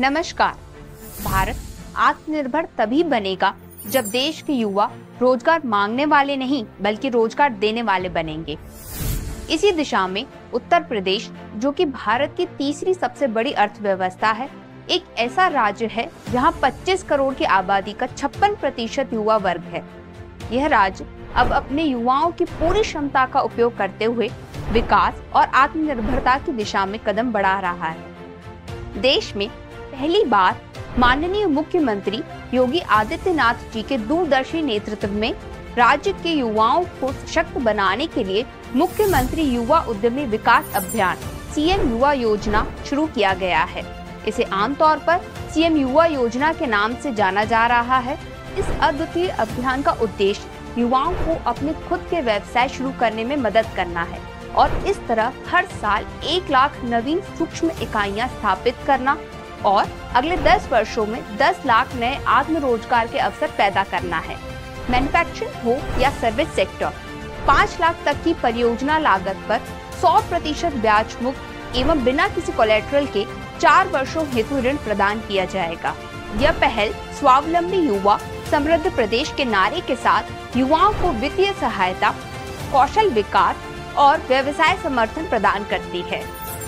नमस्कार। भारत आत्मनिर्भर तभी बनेगा जब देश के युवा रोजगार मांगने वाले नहीं बल्कि रोजगार देने वाले बनेंगे। इसी दिशा में उत्तर प्रदेश, जो कि भारत की तीसरी सबसे बड़ी अर्थव्यवस्था है, एक ऐसा राज्य है जहां 25 करोड़ की आबादी का 56% युवा वर्ग है। यह राज्य अब अपने युवाओं की पूरी क्षमता का उपयोग करते हुए विकास और आत्मनिर्भरता की दिशा में कदम बढ़ा रहा है। देश में पहली बार माननीय मुख्यमंत्री योगी आदित्यनाथ जी के दूरदर्शी नेतृत्व में राज्य के युवाओं को सशक्त बनाने के लिए मुख्यमंत्री युवा उद्यमी विकास अभियान सीएम युवा योजना शुरू किया गया है। इसे आमतौर पर सीएम युवा योजना के नाम से जाना जा रहा है। इस अद्वितीय अभियान का उद्देश्य युवाओं को अपने खुद के व्यवसाय शुरू करने में मदद करना है और इस तरह हर साल 1 लाख नवीन सूक्ष्म इकाइयां स्थापित करना और अगले 10 वर्षों में 10 लाख नए आत्मरोजगार के अवसर पैदा करना है। मैन्युफैक्चरिंग हो या सर्विस सेक्टर, 5 लाख तक की परियोजना लागत पर 100% ब्याज मुक्त एवं बिना किसी कोलेटरल के 4 वर्षों हेतु ऋण प्रदान किया जाएगा। यह पहल स्वावलंबी युवा समृद्ध प्रदेश के नारे के साथ युवाओं को वित्तीय सहायता, कौशल विकास और व्यवसाय समर्थन प्रदान करती है।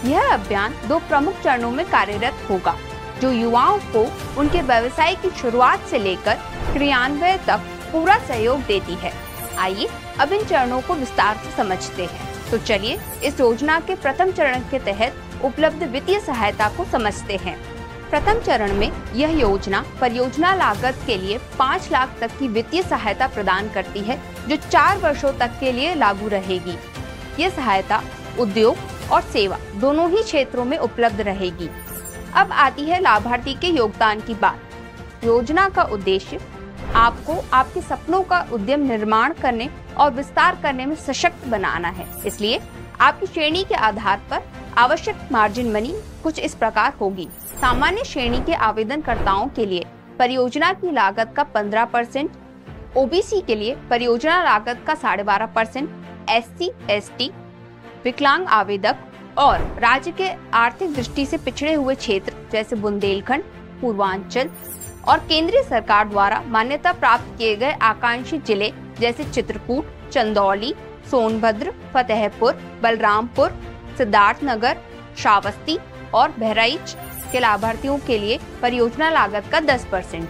यह अभियान 2 प्रमुख चरणों में कार्यरत होगा, जो युवाओं को उनके व्यवसाय की शुरुआत से लेकर क्रियान्वयन तक पूरा सहयोग देती है। आइए अब इन चरणों को विस्तार से समझते हैं। तो चलिए इस योजना के प्रथम चरण के तहत उपलब्ध वित्तीय सहायता को समझते हैं। प्रथम चरण में यह योजना परियोजना लागत के लिए 5 लाख तक की वित्तीय सहायता प्रदान करती है, जो 4 वर्षों तक के लिए लागू रहेगी। यह सहायता उद्योग और सेवा दोनों ही क्षेत्रों में उपलब्ध रहेगी। अब आती है लाभार्थी के योगदान की बात। योजना का उद्देश्य आपको आपके सपनों का उद्यम निर्माण करने और विस्तार करने में सशक्त बनाना है। इसलिए आपकी श्रेणी के आधार पर आवश्यक मार्जिन मनी कुछ इस प्रकार होगी। सामान्य श्रेणी के आवेदनकर्ताओं के लिए परियोजना की लागत का 15%, ओबीसी के लिए परियोजना लागत का 12.5%, एससी, एसटी, विकलांग आवेदक और राज्य के आर्थिक दृष्टि से पिछड़े हुए क्षेत्र जैसे बुंदेलखंड, पूर्वांचल और केंद्रीय सरकार द्वारा मान्यता प्राप्त किए गए आकांक्षी जिले जैसे चित्रकूट, चंदौली, सोनभद्र, फतेहपुर, बलरामपुर, सिद्धार्थनगर, श्रावस्ती और बहराइच के लाभार्थियों के लिए परियोजना लागत का 10%।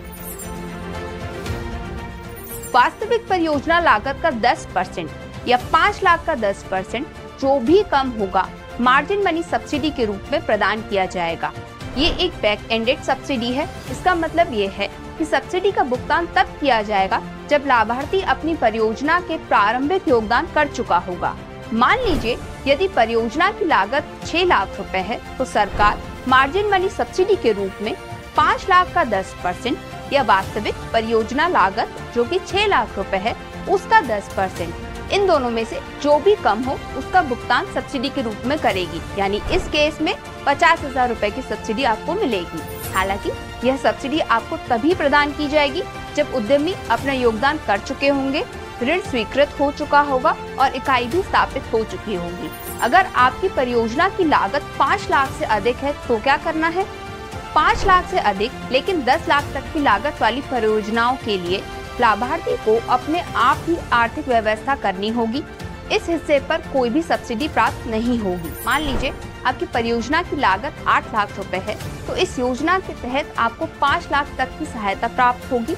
वास्तविक परियोजना लागत का 10% या 5 लाख का 10%, जो भी कम होगा, मार्जिन मनी सब्सिडी के रूप में प्रदान किया जाएगा। ये एक बैक एंडेड सब्सिडी है। इसका मतलब ये है कि सब्सिडी का भुगतान तब किया जाएगा जब लाभार्थी अपनी परियोजना के प्रारंभिक योगदान कर चुका होगा। मान लीजिए यदि परियोजना की लागत 6 लाख रुपए है, तो सरकार मार्जिन मनी सब्सिडी के रूप में 5 लाख का 10% या वास्तविक परियोजना लागत जो कि 6 लाख रुपए है उसका 10%, इन दोनों में से जो भी कम हो उसका भुगतान सब्सिडी के रूप में करेगी। यानी इस केस में 50,000 रुपए की सब्सिडी आपको मिलेगी। हालांकि यह सब्सिडी आपको तभी प्रदान की जाएगी जब उद्यमी अपना योगदान कर चुके होंगे, ऋण स्वीकृत हो चुका होगा और इकाई भी स्थापित हो चुकी होगी। अगर आपकी परियोजना की लागत 5 लाख से अधिक है तो क्या करना है? 5 लाख से अधिक लेकिन 10 लाख तक की लागत वाली परियोजनाओं के लिए लाभार्थी को अपने आप ही आर्थिक व्यवस्था करनी होगी। इस हिस्से पर कोई भी सब्सिडी प्राप्त नहीं होगी। मान लीजिए आपकी परियोजना की लागत 8 लाख रुपए है, तो इस योजना के तहत आपको 5 लाख तक की सहायता प्राप्त होगी,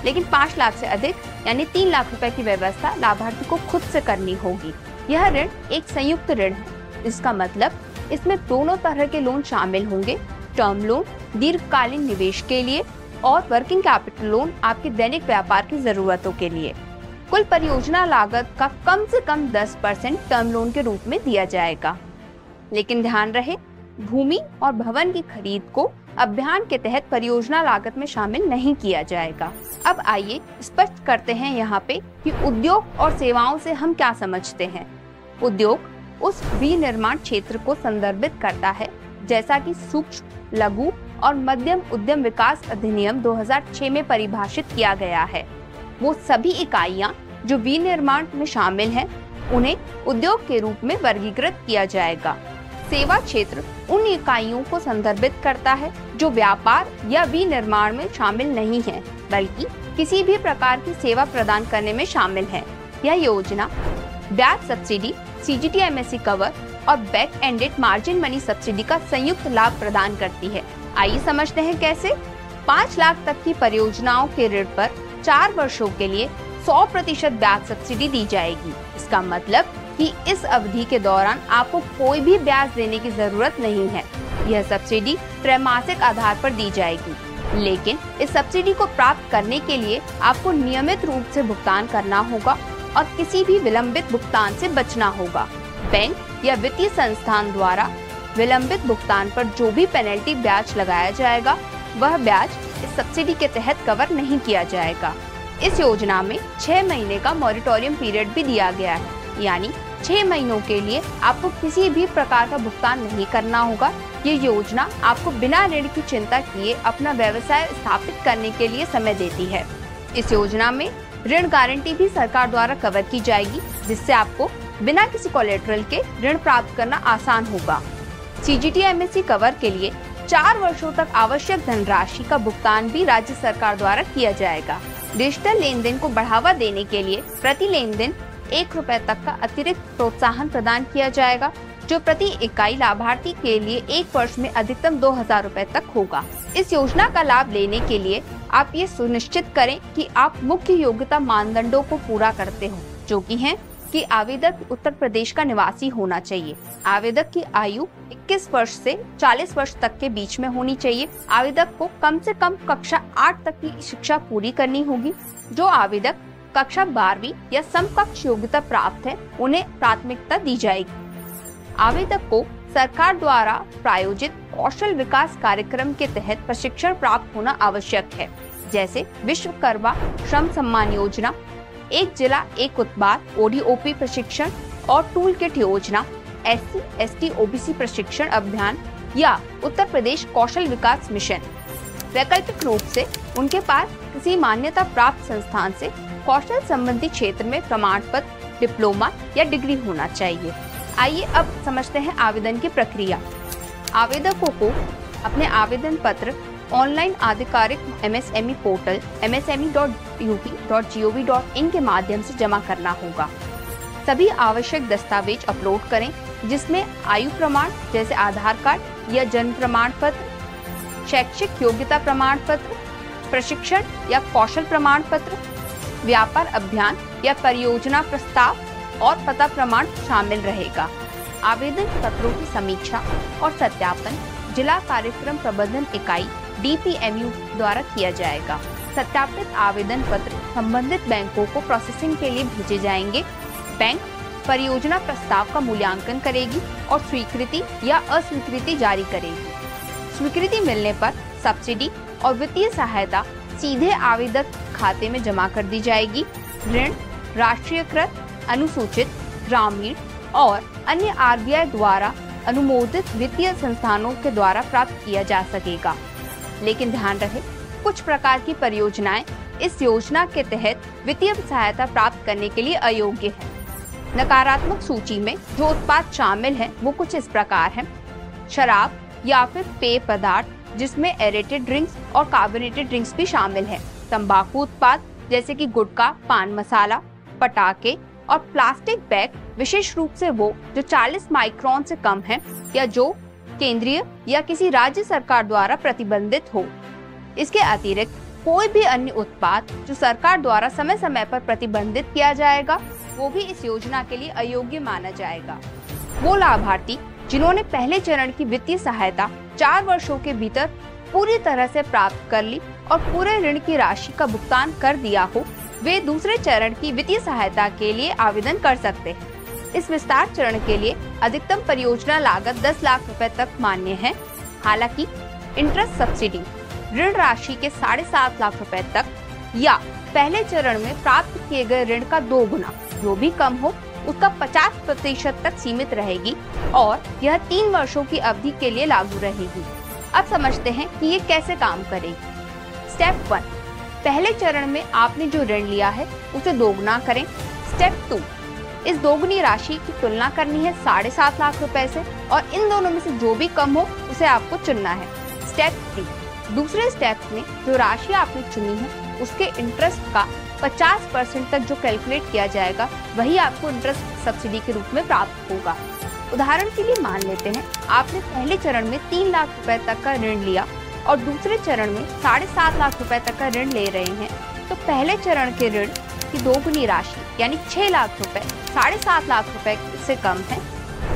लेकिन 5 लाख से अधिक यानी 3 लाख रुपए की व्यवस्था लाभार्थी को खुद से करनी होगी। यह ऋण एक संयुक्त ऋण है। इसका मतलब इसमें दोनों तरह के लोन शामिल होंगे, टर्म लोन दीर्घकालीन निवेश के लिए और वर्किंग कैपिटल लोन आपके दैनिक व्यापार की जरूरतों के लिए। कुल परियोजना लागत का कम से कम 10% टर्म लोन के रूप में दिया जाएगा। लेकिन ध्यान रहे, भूमि और भवन की खरीद को अभियान के तहत परियोजना लागत में शामिल नहीं किया जाएगा। अब आइए स्पष्ट करते हैं यहाँ पे कि उद्योग और सेवाओं से हम क्या समझते हैं। उद्योग उस विनिर्माण क्षेत्र को संदर्भित करता है जैसा कि सूक्ष्म, लघु और मध्यम उद्यम विकास अधिनियम 2006 में परिभाषित किया गया है। वो सभी इकाइयां जो विनिर्माण में शामिल हैं, उन्हें उद्योग के रूप में वर्गीकृत किया जाएगा। सेवा क्षेत्र उन इकाइयों को संदर्भित करता है जो व्यापार या विनिर्माण में शामिल नहीं है, बल्कि किसी भी प्रकार की सेवा प्रदान करने में शामिल है। यह योजना ब्याज सब्सिडी, CGT-MSE कवर और back ended margin money subsidy का संयुक्त लाभ प्रदान करती है। आइए समझते हैं कैसे। 5 लाख तक की परियोजनाओं के ऋण पर 4 वर्षों के लिए 100% ब्याज सब्सिडी दी जाएगी। इसका मतलब कि इस अवधि के दौरान आपको कोई भी ब्याज देने की जरूरत नहीं है। यह सब्सिडी त्रैमासिक आधार पर दी जाएगी, लेकिन इस सब्सिडी को प्राप्त करने के लिए आपको नियमित रूप से भुगतान करना होगा और किसी भी विलंबित भुगतान से बचना होगा। बैंक या वित्तीय संस्थान द्वारा विलंबित भुगतान पर जो भी पेनल्टी ब्याज लगाया जाएगा, वह ब्याज इस सब्सिडी के तहत कवर नहीं किया जाएगा। इस योजना में 6 महीने का मॉरिटोरियम पीरियड भी दिया गया है, यानी 6 महीनों के लिए आपको किसी भी प्रकार का भुगतान नहीं करना होगा। ये योजना आपको बिना ऋण की चिंता किए अपना व्यवसाय स्थापित करने के लिए समय देती है। इस योजना में ऋण गारंटी भी सरकार द्वारा कवर की जाएगी, जिससे आपको बिना किसी कोलेटरल के ऋण प्राप्त करना आसान होगा। CGT-MSE कवर के लिए 4 वर्षों तक आवश्यक धनराशि का भुगतान भी राज्य सरकार द्वारा किया जाएगा। डिजिटल लेन देन को बढ़ावा देने के लिए प्रति लेन देन 1 रुपए तक का अतिरिक्त प्रोत्साहन प्रदान किया जाएगा, जो प्रति इकाई लाभार्थी के लिए 1 वर्ष में अधिकतम 2000 रुपए तक होगा। इस योजना का लाभ लेने के लिए आप ये सुनिश्चित करें कि आप मुख्य योग्यता मानदंडों को पूरा करते हो, जो कि हैं कि आवेदक उत्तर प्रदेश का निवासी होना चाहिए। आवेदक की आयु 21 वर्ष से 40 वर्ष तक के बीच में होनी चाहिए। आवेदक को कम से कम कक्षा 8 तक की शिक्षा पूरी करनी होगी। जो आवेदक कक्षा 12वीं या समकक्ष योग्यता प्राप्त है, उन्हें प्राथमिकता दी जाएगी। आवेदक को सरकार द्वारा प्रायोजित कौशल विकास कार्यक्रम के तहत प्रशिक्षण प्राप्त होना आवश्यक है, जैसे विश्वकर्मा श्रम सम्मान योजना, एक जिला एक उत्पाद ODOP प्रशिक्षण और टूल किट योजना, SC, ST, OBC प्रशिक्षण अभियान या उत्तर प्रदेश कौशल विकास मिशन। वैकल्पिक रूप से उनके पास किसी मान्यता प्राप्त संस्थान से कौशल संबंधी क्षेत्र में प्रमाण पत्र, डिप्लोमा या डिग्री होना चाहिए। आइए अब समझते हैं आवेदन की प्रक्रिया। आवेदकों को अपने आवेदन पत्र ऑनलाइन आधिकारिक MSME पोर्टल msme.up.gov.in के माध्यम से जमा करना होगा। सभी आवश्यक दस्तावेज अपलोड करें, जिसमें आयु प्रमाण जैसे आधार कार्ड या जन्म प्रमाण पत्र, शैक्षिक योग्यता प्रमाण पत्र, प्रशिक्षण या कौशल प्रमाण पत्र, व्यापार अभियान या परियोजना प्रस्ताव और पता प्रमाण शामिल रहेगा। आवेदन पत्रों की समीक्षा और सत्यापन जिला कार्यक्रम प्रबंधन इकाई DPMU द्वारा किया जाएगा। सत्यापित आवेदन पत्र संबंधित बैंकों को प्रोसेसिंग के लिए भेजे जाएंगे। बैंक परियोजना प्रस्ताव का मूल्यांकन करेगी और स्वीकृति या अस्वीकृति जारी करेगी। स्वीकृति मिलने पर सब्सिडी और वित्तीय सहायता सीधे आवेदक खाते में जमा कर दी जाएगी। ऋण राष्ट्रीयकृत, अनुसूचित, ग्रामीण और अन्य RBI द्वारा अनुमोदित वित्तीय संस्थानों के द्वारा प्राप्त किया जा सकेगा। लेकिन ध्यान रहे, कुछ प्रकार की परियोजनाएं इस योजना के तहत वित्तीय सहायता प्राप्त करने के लिए अयोग्य है। नकारात्मक सूची में जो उत्पाद शामिल हैं वो कुछ इस प्रकार हैं: शराब या फिर पेय पदार्थ जिसमें एरेटेड ड्रिंक्स और कार्बोनेटेड ड्रिंक्स भी शामिल हैं, तंबाकू उत्पाद जैसे कि गुटखा, पान मसाला, पटाखे और प्लास्टिक बैग, विशेष रूप से वो जो 40 माइक्रोन से कम है या जो केंद्रीय या किसी राज्य सरकार द्वारा प्रतिबंधित हो। इसके अतिरिक्त कोई भी अन्य उत्पाद जो सरकार द्वारा समय समय पर प्रतिबंधित किया जाएगा, वो भी इस योजना के लिए अयोग्य माना जाएगा। वो लाभार्थी जिन्होंने पहले चरण की वित्तीय सहायता 4 वर्षों के भीतर पूरी तरह से प्राप्त कर ली और पूरे ऋण की राशि का भुगतान कर दिया हो, वे दूसरे चरण की वित्तीय सहायता के लिए आवेदन कर सकते हैं। इस विस्तार चरण के लिए अधिकतम परियोजना लागत 10 लाख रुपए तक मान्य है। हालांकि इंटरेस्ट सब्सिडी ऋण राशि के 7.5 लाख रुपए तक या पहले चरण में प्राप्त किए गए ऋण का 2 गुना, जो भी कम हो उसका 50% तक सीमित रहेगी और यह 3 वर्षों की अवधि के लिए लागू रहेगी। अब समझते हैं कि ये कैसे काम करेगी। स्टेप 1, पहले चरण में आपने जो ऋण लिया है उसे दोगुना करें। स्टेप 2, इस दोगुनी राशि की तुलना करनी है 7.5 लाख रुपए से। और इन दोनों में से जो भी कम हो उसे आपको चुनना है। स्टेप 3, दूसरे स्टेप में जो राशि आपने चुनी है उसके इंटरेस्ट का 50% तक जो कैलकुलेट किया जाएगा वही आपको इंटरेस्ट सब्सिडी के रूप में प्राप्त होगा। उदाहरण के लिए मान लेते हैं आपने पहले चरण में 3 लाख रुपए तक का ऋण लिया और दूसरे चरण में 7.5 लाख रुपए तक का ऋण ले रहे हैं, तो पहले चरण के ऋण की दोगुनी राशि यानी 6 लाख रुपए 7.5 लाख रुपए से कम है।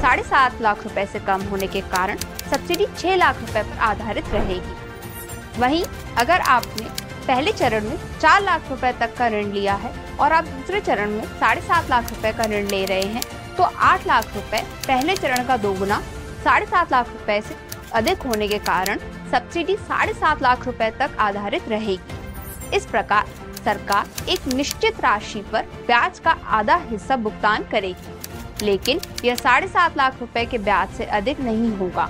7.5 लाख रुपए से कम होने के कारण सब्सिडी 6 लाख रुपए पर आधारित रहेगी। वहीं अगर आपने पहले चरण में 4 लाख रुपए तक का ऋण लिया है और आप दूसरे चरण में 7.5 लाख रुपए का ऋण ले रहे हैं, तो 8 लाख रुपए पहले चरण का दोगुना 7.5 लाख रुपए से अधिक होने के कारण सब्सिडी 7.5 लाख रुपए तक आधारित रहेगी। इस प्रकार सरकार एक निश्चित राशि पर ब्याज का आधा हिस्सा भुगतान करेगी, लेकिन यह 7.5 लाख रुपए के ब्याज से अधिक नहीं होगा।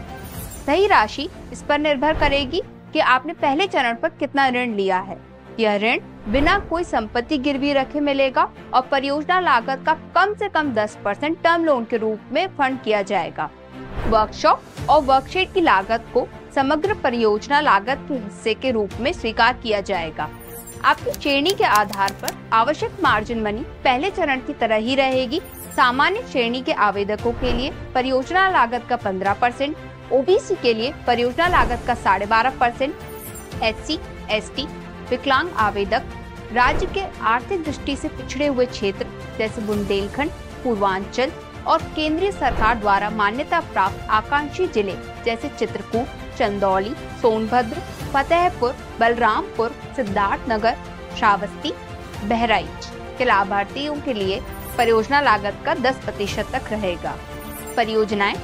सही राशि इस पर निर्भर करेगी कि आपने पहले चरण पर कितना ऋण लिया है। यह ऋण बिना कोई संपत्ति गिरवी रखे मिलेगा और परियोजना लागत का कम से कम 10% टर्म लोन के रूप में फंड किया जाएगा। वर्कशॉप और वर्कशीट की लागत को समग्र परियोजना लागत के हिस्से के रूप में स्वीकार किया जाएगा। आपकी श्रेणी के आधार पर आवश्यक मार्जिन मनी पहले चरण की तरह ही रहेगी। सामान्य श्रेणी के आवेदकों के लिए परियोजना लागत का 15%, ओबीसी के लिए परियोजना लागत का 12.5%, एससी, एसटी, विकलांग आवेदक, राज्य के आर्थिक दृष्टि से पिछड़े हुए क्षेत्र जैसे बुंदेलखंड, पूर्वांचल और केंद्रीय सरकार द्वारा मान्यता प्राप्त आकांक्षी जिले जैसे चित्रकूट, चंदौली, सोनभद्र, फतेहपुर, बलरामपुर, सिद्धार्थनगर, श्रावस्ती, बहराइच के लाभार्थियों के लिए परियोजना लागत का 10% तक रहेगा। परियोजनाएं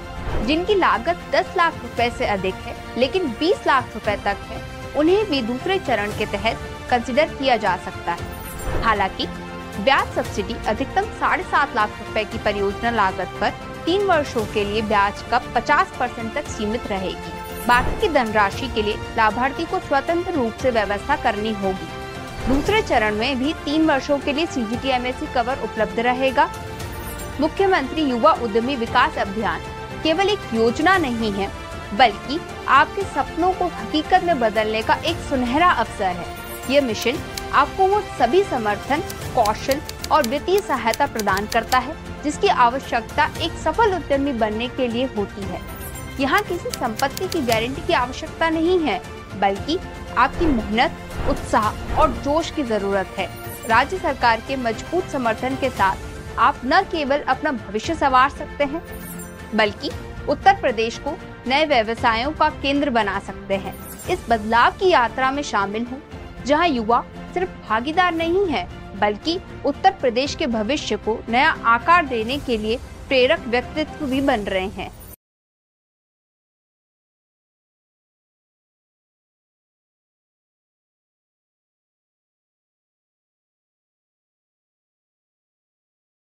जिनकी लागत 10 लाख रुपए से अधिक है लेकिन 20 लाख रुपए तक है, उन्हें भी दूसरे चरण के तहत कंसिडर किया जा सकता है। हालांकि ब्याज सब्सिडी अधिकतम 7.5 लाख रुपए की परियोजना लागत पर 3 वर्षों के लिए ब्याज का 50% तक सीमित रहेगी। बाकी की धनराशि के लिए लाभार्थी को स्वतंत्र रूप से व्यवस्था करनी होगी। दूसरे चरण में भी 3 वर्षों के लिए CGT-MSE कवर उपलब्ध रहेगा। मुख्यमंत्री युवा उद्यमी विकास अभियान केवल एक योजना नहीं है, बल्कि आपके सपनों को हकीकत में बदलने का एक सुनहरा अवसर है। यह मिशन आपको वो सभी समर्थन, कौशल और वित्तीय सहायता प्रदान करता है जिसकी आवश्यकता एक सफल उद्यमी बनने के लिए होती है। यहाँ किसी संपत्ति की गारंटी की आवश्यकता नहीं है, बल्कि आपकी मेहनत, उत्साह और जोश की जरूरत है। राज्य सरकार के मजबूत समर्थन के साथ आप न केवल अपना भविष्य संवार सकते हैं, बल्कि उत्तर प्रदेश को नए व्यवसायों का केंद्र बना सकते हैं। इस बदलाव की यात्रा में शामिल हों, जहां युवा सिर्फ भागीदार नहीं है, बल्कि उत्तर प्रदेश के भविष्य को नया आकार देने के लिए प्रेरक व्यक्तित्व भी बन रहे हैं।